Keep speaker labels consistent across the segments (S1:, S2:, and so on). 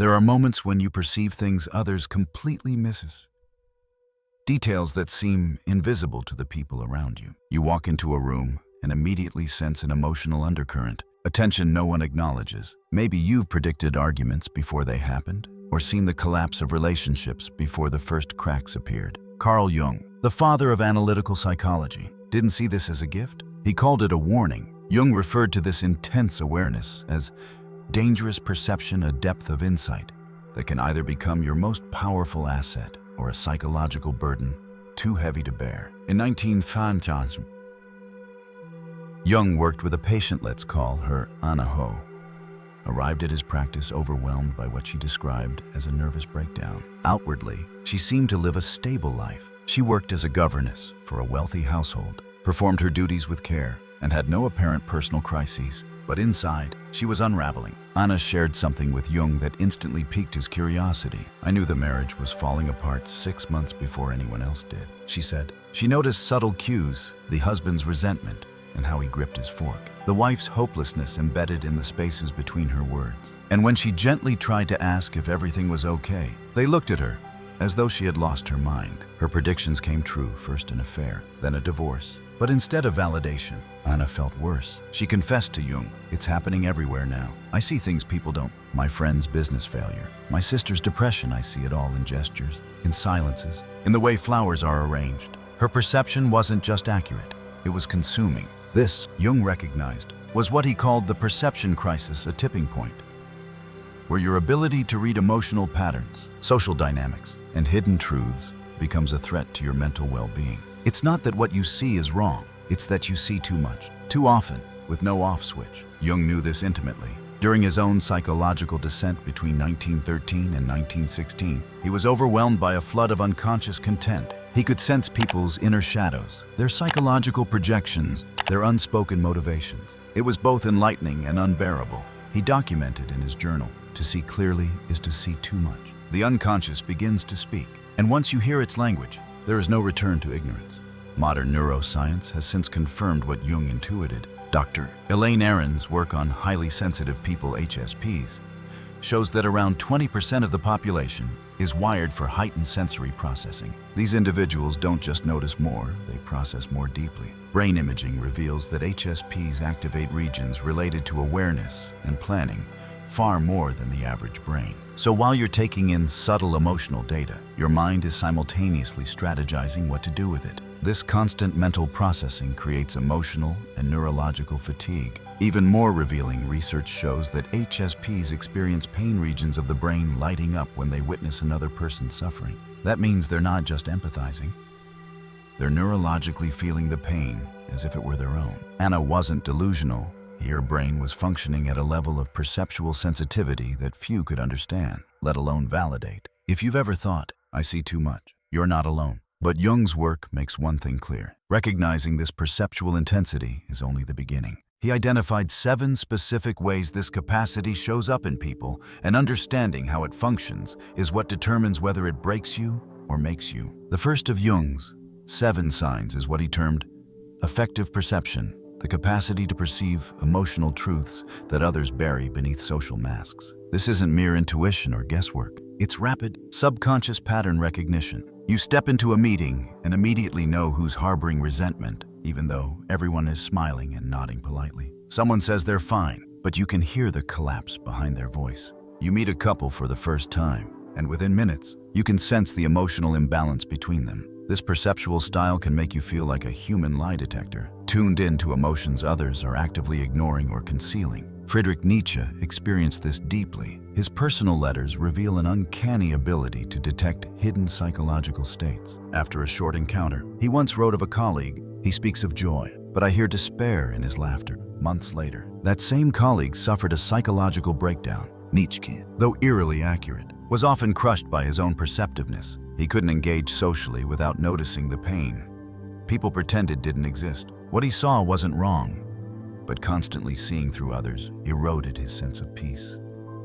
S1: There are moments when you perceive things others completely miss. Details that seem invisible to the people around you. You walk into a room and immediately sense an emotional undercurrent, a tension no one acknowledges. Maybe you've predicted arguments before they happened, or seen the collapse of relationships before the first cracks appeared. Carl Jung, the father of analytical psychology, didn't see this as a gift. He called it a warning. Jung referred to this intense awareness as dangerous perception, a depth of insight that can either become your most powerful asset or a psychological burden too heavy to bear. In 1950, Jung worked with a patient, let's call her Anna Ho, arrived at his practice overwhelmed by what she described as a nervous breakdown. Outwardly, she seemed to live a stable life. She worked as a governess for a wealthy household, performed her duties with care, and had no apparent personal crises. But inside, she was unraveling. Anna shared something with Jung that instantly piqued his curiosity. "I knew the marriage was falling apart 6 months before anyone else did," she said. She noticed subtle cues, the husband's resentment, and how he gripped his fork, the wife's hopelessness embedded in the spaces between her words. And when she gently tried to ask if everything was okay, they looked at her as though she had lost her mind. Her predictions came true, first an affair, then a divorce. But instead of validation, Anna felt worse. She confessed to Jung, "It's happening everywhere now. I see things people don't. My friend's business failure, my sister's depression, I see it all in gestures, in silences, in the way flowers are arranged." Her perception wasn't just accurate, it was consuming. This, Jung recognized, was what he called the perception crisis, a tipping point, where your ability to read emotional patterns, social dynamics, and hidden truths becomes a threat to your mental well-being. It's not that what you see is wrong, it's that you see too much, too often, with no off switch. Jung knew this intimately. During his own psychological descent between 1913 and 1916, he was overwhelmed by a flood of unconscious content. He could sense people's inner shadows, their psychological projections, their unspoken motivations. It was both enlightening and unbearable. He documented in his journal, "To see clearly is to see too much." The unconscious begins to speak, and once you hear its language, there is no return to ignorance. Modern neuroscience has since confirmed what Jung intuited. Dr. Elaine Aron's work on highly sensitive people, HSPs, shows that around 20% of the population is wired for heightened sensory processing. These individuals don't just notice more, they process more deeply. Brain imaging reveals that HSPs activate regions related to awareness and planning far more than the average brain. So while you're taking in subtle emotional data, your mind is simultaneously strategizing what to do with it. This constant mental processing creates emotional and neurological fatigue. Even more revealing, research shows that HSPs experience pain regions of the brain lighting up when they witness another person suffering. That means they're not just empathizing, they're neurologically feeling the pain as if it were their own. Anna wasn't delusional. Her brain was functioning at a level of perceptual sensitivity that few could understand, let alone validate. If you've ever thought, "I see too much," you're not alone. But Jung's work makes one thing clear. Recognizing this perceptual intensity is only the beginning. He identified 7 specific ways this capacity shows up in people, and understanding how it functions is what determines whether it breaks you or makes you. The first of Jung's 7 signs is what he termed affective perception, the capacity to perceive emotional truths that others bury beneath social masks. This isn't mere intuition or guesswork. It's rapid, subconscious pattern recognition. You step into a meeting and immediately know who's harboring resentment, even though everyone is smiling and nodding politely. Someone says they're fine, but you can hear the collapse behind their voice. You meet a couple for the first time, and within minutes, you can sense the emotional imbalance between them. This perceptual style can make you feel like a human lie detector, tuned in to emotions others are actively ignoring or concealing. Friedrich Nietzsche experienced this deeply. His personal letters reveal an uncanny ability to detect hidden psychological states. After a short encounter, he once wrote of a colleague, "He speaks of joy, but I hear despair in his laughter." Months later, that same colleague suffered a psychological breakdown. Nietzsche, though eerily accurate, was often crushed by his own perceptiveness. He couldn't engage socially without noticing the pain. People pretended didn't exist. What he saw wasn't wrong, but constantly seeing through others eroded his sense of peace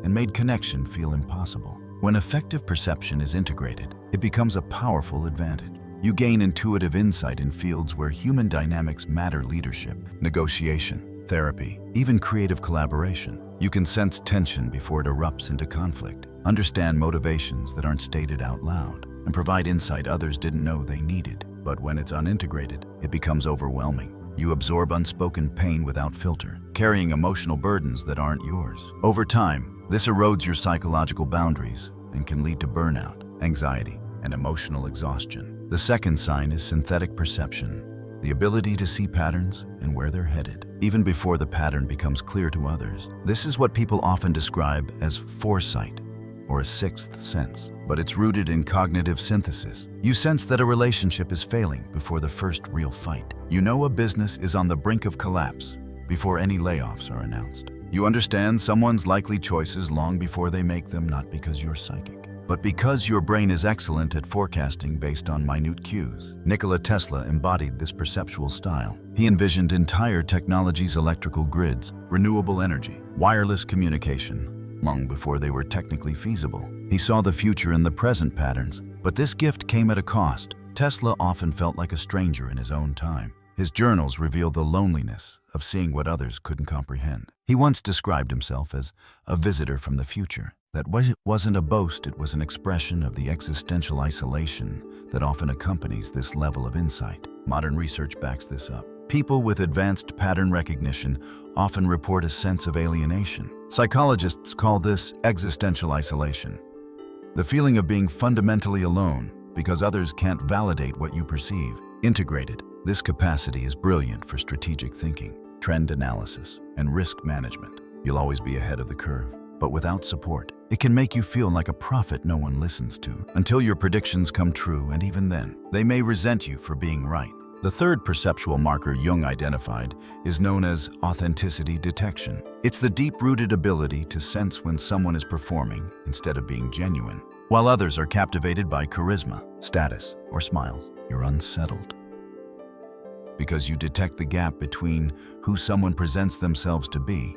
S1: and made connection feel impossible. When effective perception is integrated, it becomes a powerful advantage. You gain intuitive insight in fields where human dynamics matter: leadership, negotiation, therapy, even creative collaboration. You can sense tension before it erupts into conflict, understand motivations that aren't stated out loud, and provide insight others didn't know they needed. But when it's unintegrated, it becomes overwhelming. You absorb unspoken pain without filter, carrying emotional burdens that aren't yours. Over time, this erodes your psychological boundaries and can lead to burnout, anxiety, and emotional exhaustion. The second sign is synthetic perception, the ability to see patterns and where they're headed, even before the pattern becomes clear to others. This is what people often describe as foresight, or a sixth sense, but it's rooted in cognitive synthesis. You sense that a relationship is failing before the first real fight. You know a business is on the brink of collapse before any layoffs are announced. You understand someone's likely choices long before they make them, not because you're psychic, but because your brain is excellent at forecasting based on minute cues. Nikola Tesla embodied this perceptual style. He envisioned entire technology's electrical grids, renewable energy, wireless communication, long before they were technically feasible. He saw the future in the present patterns, but this gift came at a cost. Tesla often felt like a stranger in his own time. His journals reveal the loneliness of seeing what others couldn't comprehend. He once described himself as a visitor from the future. That wasn't a boast, it was an expression of the existential isolation that often accompanies this level of insight. Modern research backs this up. People with advanced pattern recognition often report a sense of alienation. Psychologists call this existential isolation, the feeling of being fundamentally alone because others can't validate what you perceive. Integrated, this capacity is brilliant for strategic thinking, trend analysis, and risk management. You'll always be ahead of the curve, but without support, it can make you feel like a prophet no one listens to, until your predictions come true, and even then, they may resent you for being right. The third perceptual marker Jung identified is known as authenticity detection. It's the deep-rooted ability to sense when someone is performing instead of being genuine. While others are captivated by charisma, status, or smiles, you're unsettled, because you detect the gap between who someone presents themselves to be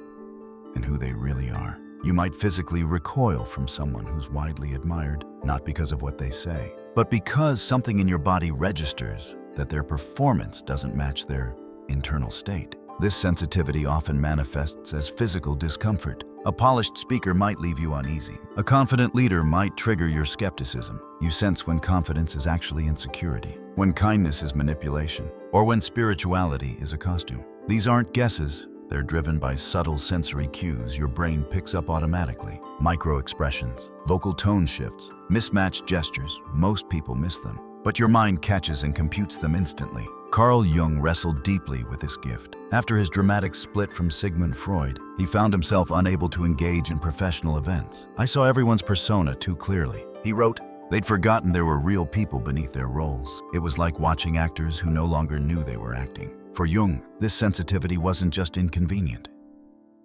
S1: and who they really are. You might physically recoil from someone who's widely admired, not because of what they say, but because something in your body registers that their performance doesn't match their internal state. This sensitivity often manifests as physical discomfort. A polished speaker might leave you uneasy. A confident leader might trigger your skepticism. You sense when confidence is actually insecurity, when kindness is manipulation, or when spirituality is a costume. These aren't guesses. They're driven by subtle sensory cues your brain picks up automatically. Micro-expressions, vocal tone shifts, mismatched gestures. Most people miss them, but your mind catches and computes them instantly. Carl Jung wrestled deeply with this gift. After his dramatic split from Sigmund Freud, he found himself unable to engage in professional events. I saw everyone's persona too clearly. He wrote, they'd forgotten there were real people beneath their roles. It was like watching actors who no longer knew they were acting. For Jung, this sensitivity wasn't just inconvenient.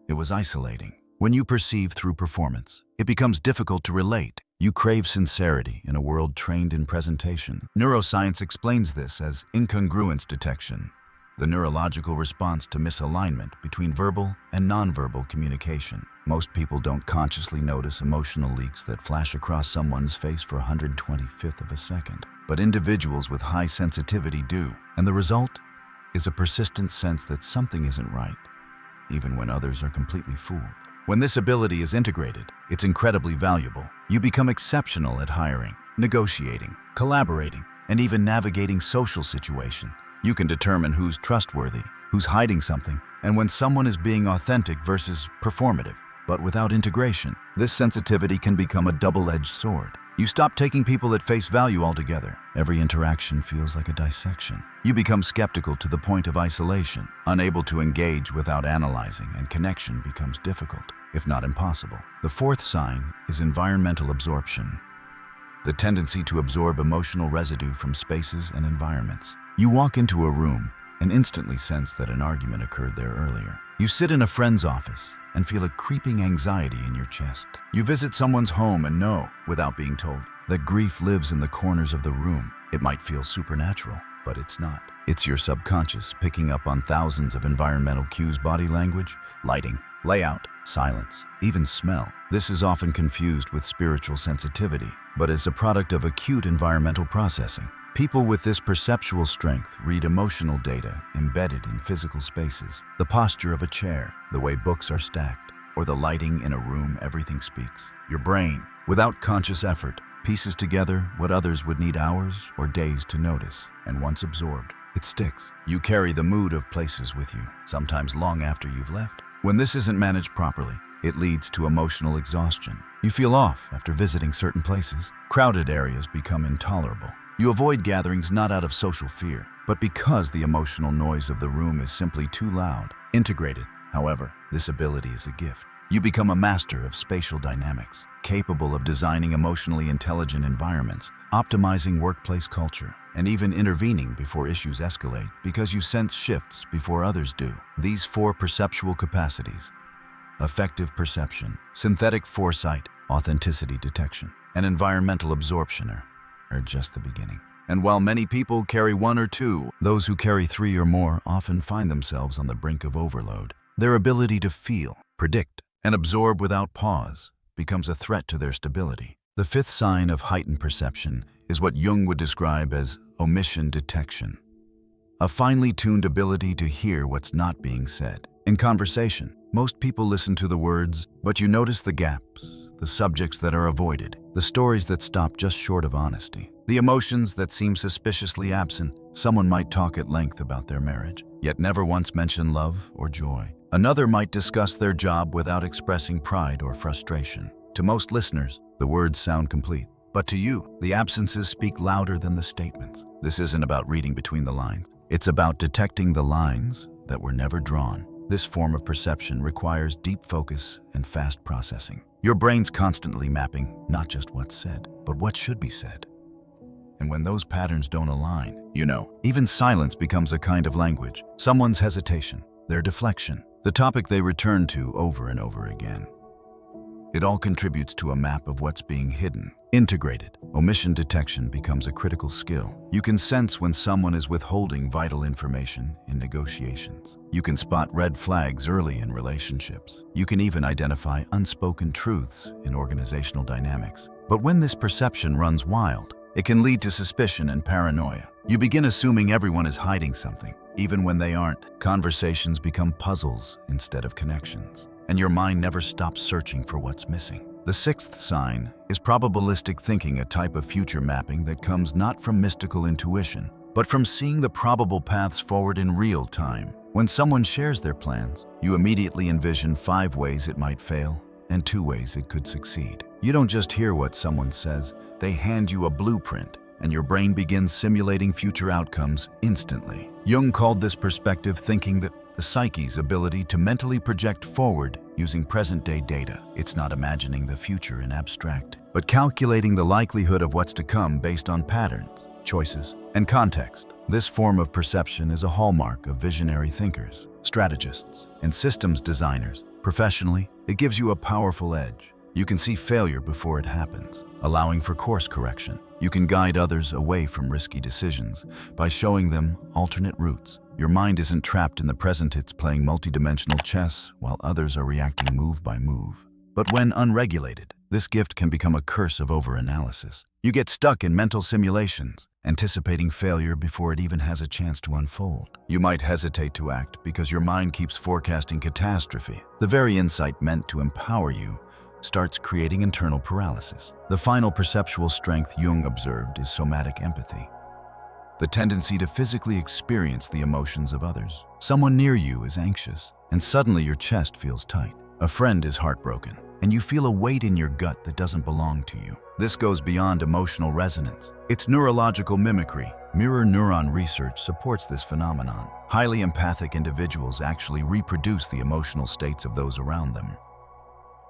S1: It was isolating. When you perceive through performance, it becomes difficult to relate. You crave sincerity in a world trained in presentation. Neuroscience explains this as incongruence detection, the neurological response to misalignment between verbal and nonverbal communication. Most people don't consciously notice emotional leaks that flash across someone's face for 125th of a second. But individuals with high sensitivity do, and the result is a persistent sense that something isn't right, even when others are completely fooled. When this ability is integrated, it's incredibly valuable. You become exceptional at hiring, negotiating, collaborating, and even navigating social situations. You can determine who's trustworthy, who's hiding something, and when someone is being authentic versus performative. But without integration, this sensitivity can become a double-edged sword. You stop taking people at face value altogether. Every interaction feels like a dissection. You become skeptical to the point of isolation, unable to engage without analyzing, and connection becomes difficult, if not impossible. The fourth sign is environmental absorption, the tendency to absorb emotional residue from spaces and environments. You walk into a room and instantly sense that an argument occurred there earlier. You sit in a friend's office and feel a creeping anxiety in your chest. You visit someone's home and know, without being told, that grief lives in the corners of the room. It might feel supernatural, but it's not. It's your subconscious picking up on thousands of environmental cues: body language, lighting, layout, silence, even smell. This is often confused with spiritual sensitivity, but is a product of acute environmental processing. People with this perceptual strength read emotional data embedded in physical spaces. The posture of a chair, the way books are stacked, or the lighting in a room. Everything speaks. Your brain, Without conscious effort, pieces together what others would need hours or days to notice, and once absorbed, it sticks. You carry the mood of places with you, sometimes long after you've left. When this isn't managed properly, it leads to emotional exhaustion. You feel off after visiting certain places. Crowded areas become intolerable. You avoid gatherings not out of social fear, but because the emotional noise of the room is simply too loud. Integrated, however, this ability is a gift. You become a master of spatial dynamics, capable of designing emotionally intelligent environments, optimizing workplace culture, and even intervening before issues escalate because you sense shifts before others do. These 4 perceptual capacities, effective perception, synthetic foresight, authenticity detection, and environmental absorption are just the beginning. And while many people carry 1 or 2, those who carry 3 or more often find themselves on the brink of overload. Their ability to feel, predict, and absorb without pause becomes a threat to their stability. The 5th sign of heightened perception is what Jung would describe as omission detection, a finely tuned ability to hear what's not being said. In conversation, most people listen to the words, but you notice the gaps, the subjects that are avoided, the stories that stop just short of honesty, the emotions that seem suspiciously absent. Someone might talk at length about their marriage, yet never once mention love or joy. Another might discuss their job without expressing pride or frustration. To most listeners, the words sound complete. But to you, the absences speak louder than the statements. This isn't about reading between the lines. It's about detecting the lines that were never drawn. This form of perception requires deep focus and fast processing. Your brain's constantly mapping not just what's said, but what should be said. And when those patterns don't align, even silence becomes a kind of language. Someone's hesitation, their deflection, the topic they return to over and over again. It all contributes to a map of what's being hidden. Integrated, omission detection becomes a critical skill. You can sense when someone is withholding vital information in negotiations. You can spot red flags early in relationships. You can even identify unspoken truths in organizational dynamics. But when this perception runs wild, it can lead to suspicion and paranoia. You begin assuming everyone is hiding something, even when they aren't. Conversations become puzzles instead of connections, and your mind never stops searching for what's missing. The 6th sign is probabilistic thinking, a type of future mapping that comes not from mystical intuition, but from seeing the probable paths forward in real time. When someone shares their plans, you immediately envision 5 ways it might fail and 2 ways it could succeed. You don't just hear what someone says, they hand you a blueprint, and your brain begins simulating future outcomes instantly. Jung called this perspective thinking, that the psyche's ability to mentally project forward using present-day data. It's not imagining the future in abstract, but calculating the likelihood of what's to come based on patterns, choices, and context. This form of perception is a hallmark of visionary thinkers, strategists, and systems designers. Professionally, it gives you a powerful edge. You can see failure before it happens, allowing for course correction. You can guide others away from risky decisions by showing them alternate routes. Your mind isn't trapped in the present, it's playing multidimensional chess while others are reacting move by move. But when unregulated, this gift can become a curse of overanalysis. You get stuck in mental simulations, anticipating failure before it even has a chance to unfold. You might hesitate to act because your mind keeps forecasting catastrophe. The very insight meant to empower you starts creating internal paralysis. The final perceptual strength Jung observed is somatic empathy, the tendency to physically experience the emotions of others. Someone near you is anxious, and suddenly your chest feels tight. A friend is heartbroken, and you feel a weight in your gut that doesn't belong to you. This goes beyond emotional resonance. It's neurological mimicry. Mirror neuron research supports this phenomenon. Highly empathic individuals actually reproduce the emotional states of those around them.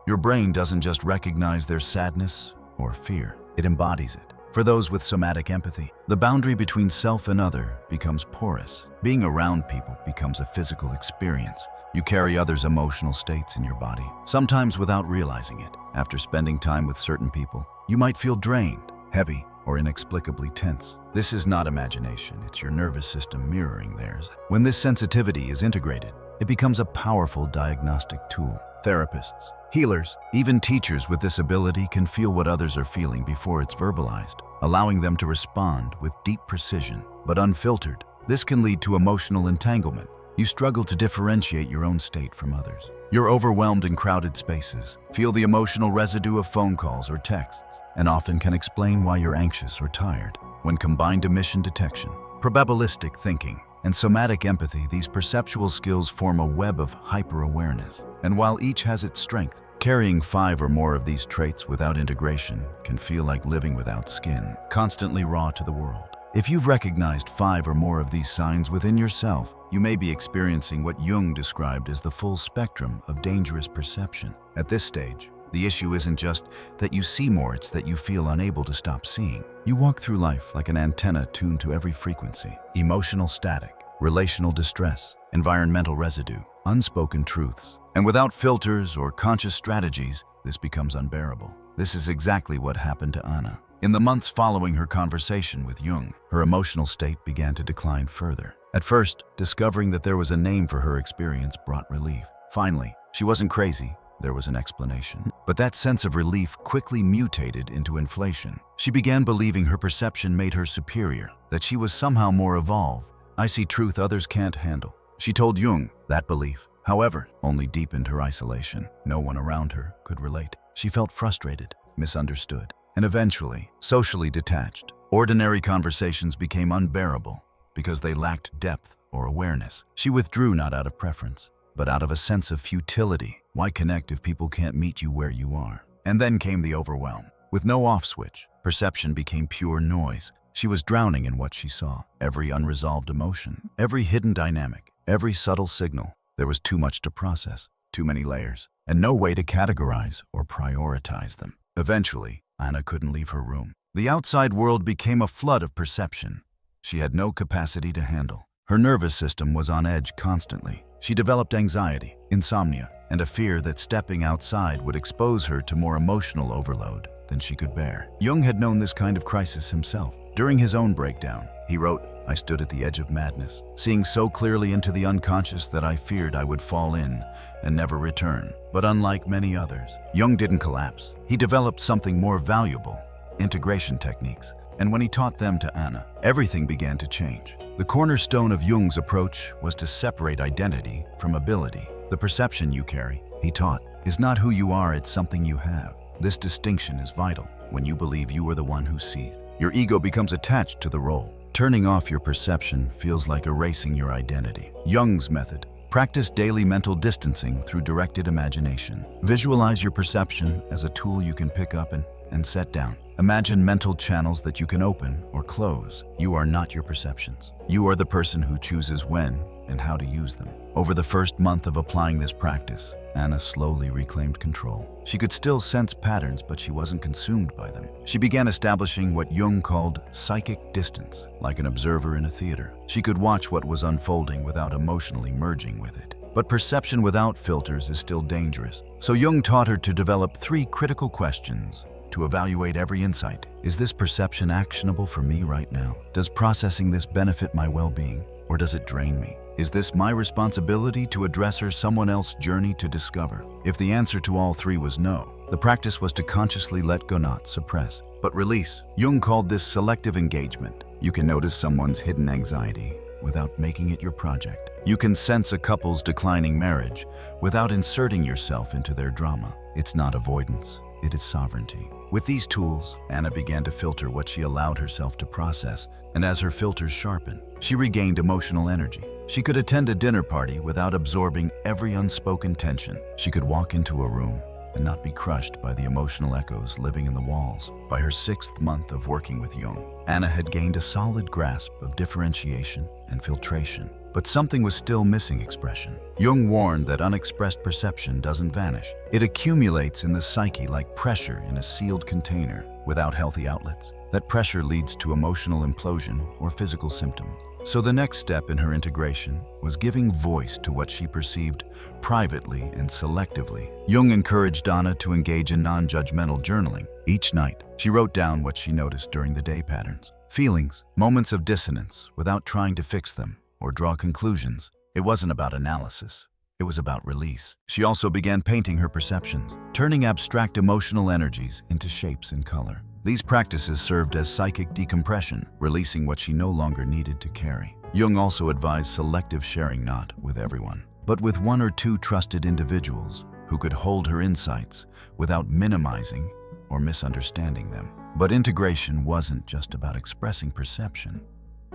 S1: Your brain doesn't just recognize their sadness or fear, it embodies it. For those with somatic empathy, the boundary between self and other becomes porous. Being around people becomes a physical experience. You carry others' emotional states in your body, sometimes without realizing it. After spending time with certain people, you might feel drained, heavy, or inexplicably tense. This is not imagination, it's your nervous system mirroring theirs. When this sensitivity is integrated, it becomes a powerful diagnostic tool. Therapists, healers, even teachers with this ability can feel what others are feeling before it's verbalized, allowing them to respond with deep precision. But unfiltered, this can lead to emotional entanglement. You struggle to differentiate your own state from others. You're overwhelmed in crowded spaces, feel the emotional residue of phone calls or texts, and often can explain why you're anxious or tired. When combined emission detection, probabilistic thinking, and somatic empathy, these perceptual skills form a web of hyper-awareness. And while each has its strength, carrying 5 or more of these traits without integration can feel like living without skin, constantly raw to the world. If you've recognized 5 or more of these signs within yourself, you may be experiencing what Jung described as the full spectrum of dangerous perception. At this stage, the issue isn't just that you see more, it's that you feel unable to stop seeing. You walk through life like an antenna tuned to every frequency: emotional static, relational distress, environmental residue, unspoken truths. And without filters or conscious strategies, this becomes unbearable. This is exactly what happened to Anna. In the months following her conversation with Jung, her emotional state began to decline further. At first, discovering that there was a name for her experience brought relief. Finally, she wasn't crazy. There was an explanation. But that sense of relief quickly mutated into inflation. She began believing her perception made her superior, that she was somehow more evolved. "I see truth others can't handle," she told Jung. That belief, however, only deepened her isolation. No one around her could relate. She felt frustrated, misunderstood, and eventually socially detached. Ordinary conversations became unbearable because they lacked depth or awareness. She withdrew not out of preference, but out of a sense of futility. Why connect if people can't meet you where you are? And then came the overwhelm. With no off switch, perception became pure noise. She was drowning in what she saw. Every unresolved emotion, every hidden dynamic, every subtle signal. There was too much to process, too many layers, and no way to categorize or prioritize them. Eventually, Anna couldn't leave her room. The outside world became a flood of perception she had no capacity to handle. Her nervous system was on edge constantly. She developed anxiety, insomnia, and a fear that stepping outside would expose her to more emotional overload than she could bear. Jung had known this kind of crisis himself. During his own breakdown, he wrote, "I stood at the edge of madness, seeing so clearly into the unconscious that I feared I would fall in and never return." But unlike many others, Jung didn't collapse. He developed something more valuable: integration techniques. And when he taught them to Anna, everything began to change. The cornerstone of Jung's approach was to separate identity from ability. The perception you carry, he taught, is not who you are, it's something you have. This distinction is vital. When you believe you are the one who sees, your ego becomes attached to the role. Turning off your perception feels like erasing your identity. Jung's method: practice daily mental distancing through directed imagination. Visualize your perception as a tool you can pick up and set down. Imagine mental channels that you can open or close. You are not your perceptions. You are the person who chooses when and how to use them. Over the first month of applying this practice, Anna slowly reclaimed control. She could still sense patterns, but she wasn't consumed by them. She began establishing what Jung called psychic distance, like an observer in a theater. She could watch what was unfolding without emotionally merging with it. But perception without filters is still dangerous. So Jung taught her to develop 3 critical questions to evaluate every insight. Is this perception actionable for me right now? Does processing this benefit my well-being, or does it drain me? Is this my responsibility to address or someone else's journey to discover? If the answer to all 3 was no, the practice was to consciously let go, not suppress, but release. Jung called this selective engagement. You can notice someone's hidden anxiety without making it your project. You can sense a couple's declining marriage without inserting yourself into their drama. It's not avoidance, it is sovereignty. With these tools, Anna began to filter what she allowed herself to process, and as her filters sharpened, she regained emotional energy. She could attend a dinner party without absorbing every unspoken tension. She could walk into a room and not be crushed by the emotional echoes living in the walls. By her 6th month of working with Jung, Anna had gained a solid grasp of differentiation and filtration. But something was still missing: expression. Jung warned that unexpressed perception doesn't vanish. It accumulates in the psyche like pressure in a sealed container. Without healthy outlets, that pressure leads to emotional implosion or physical symptoms. So the next step in her integration was giving voice to what she perceived privately and selectively. Jung encouraged Anna to engage in non-judgmental journaling. Each night, she wrote down what she noticed during the day: patterns, feelings, moments of dissonance, without trying to fix them or draw conclusions. It wasn't about analysis. It was about release. She also began painting her perceptions, turning abstract emotional energies into shapes and color. These practices served as psychic decompression, releasing what she no longer needed to carry. Jung also advised selective sharing, not with everyone, but with one or two trusted individuals who could hold her insights without minimizing or misunderstanding them. But integration wasn't just about expressing perception.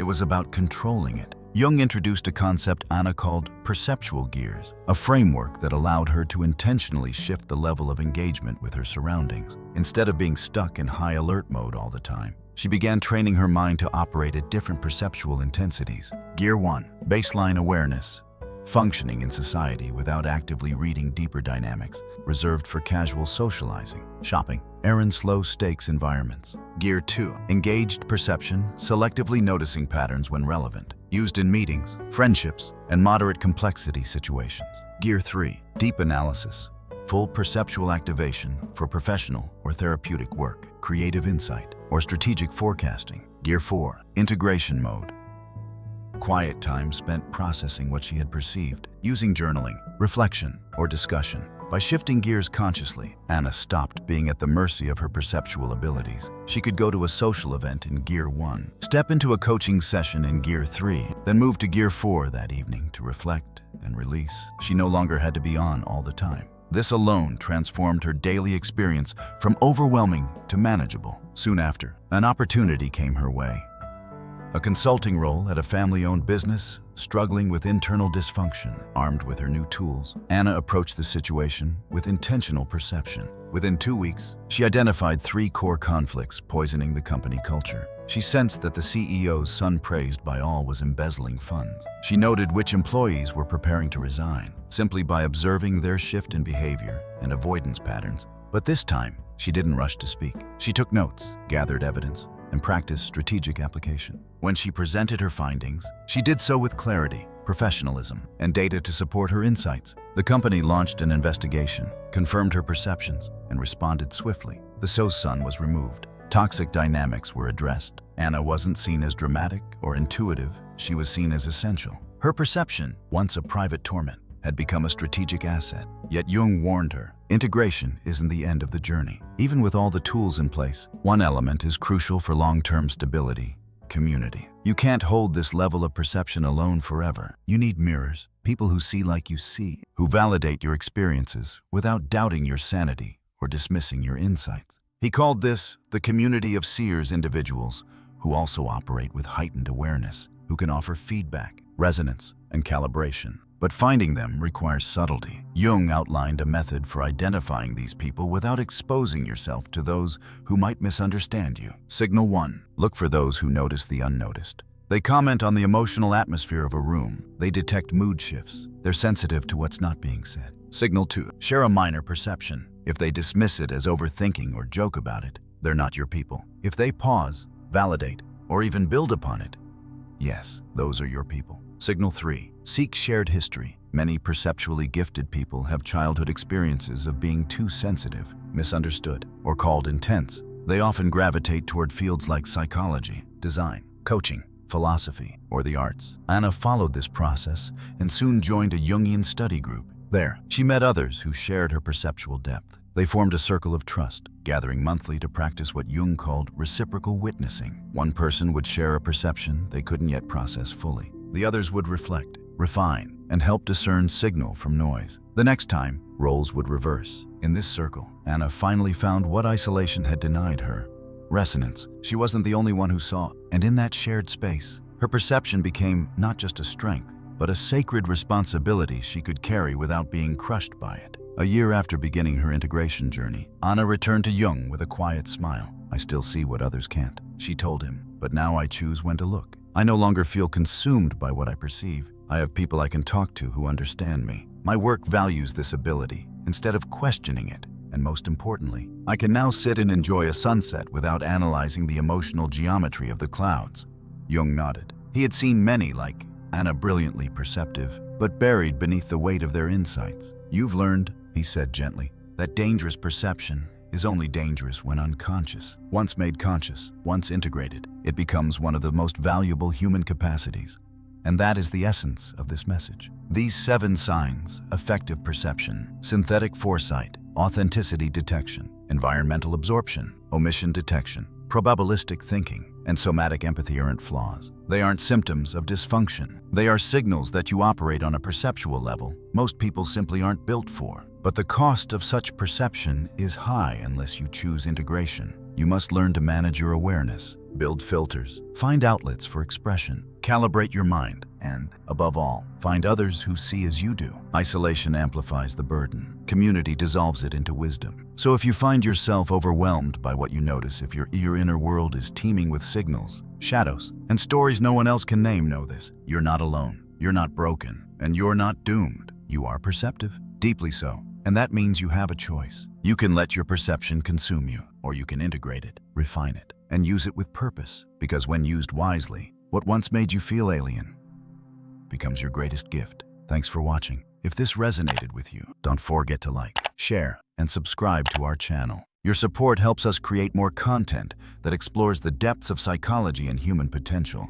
S1: It was about controlling it. Jung introduced a concept Anna called perceptual gears, a framework that allowed her to intentionally shift the level of engagement with her surroundings. Instead of being stuck in high alert mode all the time, she began training her mind to operate at different perceptual intensities. Gear 1. Baseline awareness. Functioning in society without actively reading deeper dynamics, reserved for casual socializing, shopping, errands, low-stakes environments. Gear 2. Engaged perception, selectively noticing patterns when relevant, used in meetings, friendships, and moderate complexity situations. Gear 3. Deep analysis, full perceptual activation for professional or therapeutic work, creative insight, or strategic forecasting. Gear 4. Integration mode. Quiet time spent processing what she had perceived, using journaling, reflection, or discussion. By shifting gears consciously, Anna stopped being at the mercy of her perceptual abilities. She could go to a social event in Gear 1, step into a coaching session in Gear 3, then move to Gear 4 that evening to reflect and release. She no longer had to be on all the time. This alone transformed her daily experience from overwhelming to manageable. Soon after, an opportunity came her way. A consulting role at a family-owned business, struggling with internal dysfunction. Armed with her new tools, Anna approached the situation with intentional perception. Within 2 weeks, she identified 3 core conflicts poisoning the company culture. She sensed that the CEO's son, praised by all, was embezzling funds. She noted which employees were preparing to resign, simply by observing their shift in behavior and avoidance patterns. But this time, she didn't rush to speak. She took notes, gathered evidence, and practiced strategic application. When she presented her findings, she did so with clarity, professionalism, and data to support her insights. The company launched an investigation, confirmed her perceptions, and responded swiftly. The CEO's son was removed. Toxic dynamics were addressed. Anna wasn't seen as dramatic or intuitive, she was seen as essential. Her perception, once a private torment, had become a strategic asset. Yet Jung warned her, integration isn't the end of the journey. Even with all the tools in place, one element is crucial for long-term stability: community. You can't hold this level of perception alone forever. You need mirrors, people who see like you see, who validate your experiences without doubting your sanity or dismissing your insights. He called this the community of Seers, individuals who also operate with heightened awareness, who can offer feedback, resonance, and calibration. But finding them requires subtlety. Jung outlined a method for identifying these people without exposing yourself to those who might misunderstand you. Signal 1. Look for those who notice the unnoticed. They comment on the emotional atmosphere of a room. They detect mood shifts. They're sensitive to what's not being said. Signal 2. Share a minor perception. If they dismiss it as overthinking or joke about it, they're not your people. If they pause, validate, or even build upon it, yes, those are your people. Signal 3. Seek shared history. Many perceptually gifted people have childhood experiences of being too sensitive, misunderstood, or called intense. They often gravitate toward fields like psychology, design, coaching, philosophy, or the arts. Anna followed this process and soon joined a Jungian study group. There, she met others who shared her perceptual depth. They formed a circle of trust, gathering monthly to practice what Jung called reciprocal witnessing. One person would share a perception they couldn't yet process fully. The others would reflect, refine, and help discern signal from noise. The next time, roles would reverse. In this circle, Anna finally found what isolation had denied her: resonance. She wasn't the only one who saw, and in that shared space, her perception became not just a strength, but a sacred responsibility she could carry without being crushed by it. A year after beginning her integration journey, Anna returned to Jung with a quiet smile. "I still see what others can't," she told him, "but now I choose when to look. I no longer feel consumed by what I perceive. I have people I can talk to who understand me. My work values this ability instead of questioning it. And most importantly, I can now sit and enjoy a sunset without analyzing the emotional geometry of the clouds." Jung nodded. He had seen many like Anna, brilliantly perceptive, but buried beneath the weight of their insights. "You've learned," he said gently, "that dangerous perception is only dangerous when unconscious. Once made conscious, once integrated, it becomes one of the most valuable human capacities. And that is the essence of this message. These 7 signs: effective perception, synthetic foresight, authenticity detection, Environmental absorption, omission detection, probabilistic thinking, and somatic empathy aren't flaws. They aren't symptoms of dysfunction. They are signals that you operate on a perceptual level most people simply aren't built for. But the cost of such perception is high unless you choose integration. You must learn to manage your awareness, build filters, find outlets for expression, calibrate your mind, and, above all, find others who see as you do. Isolation amplifies the burden. Community dissolves it into wisdom. So if you find yourself overwhelmed by what you notice, if your inner world is teeming with signals, shadows, and stories no one else can name, know this: you're not alone, you're not broken, and you're not doomed. You are perceptive, deeply so, and that means you have a choice. You can let your perception consume you, or you can integrate it, refine it, and use it with purpose. Because when used wisely, what once made you feel alien becomes your greatest gift. Thanks for watching. If this resonated with you, don't forget to like, share, and subscribe to our channel. Your support helps us create more content that explores the depths of psychology and human potential.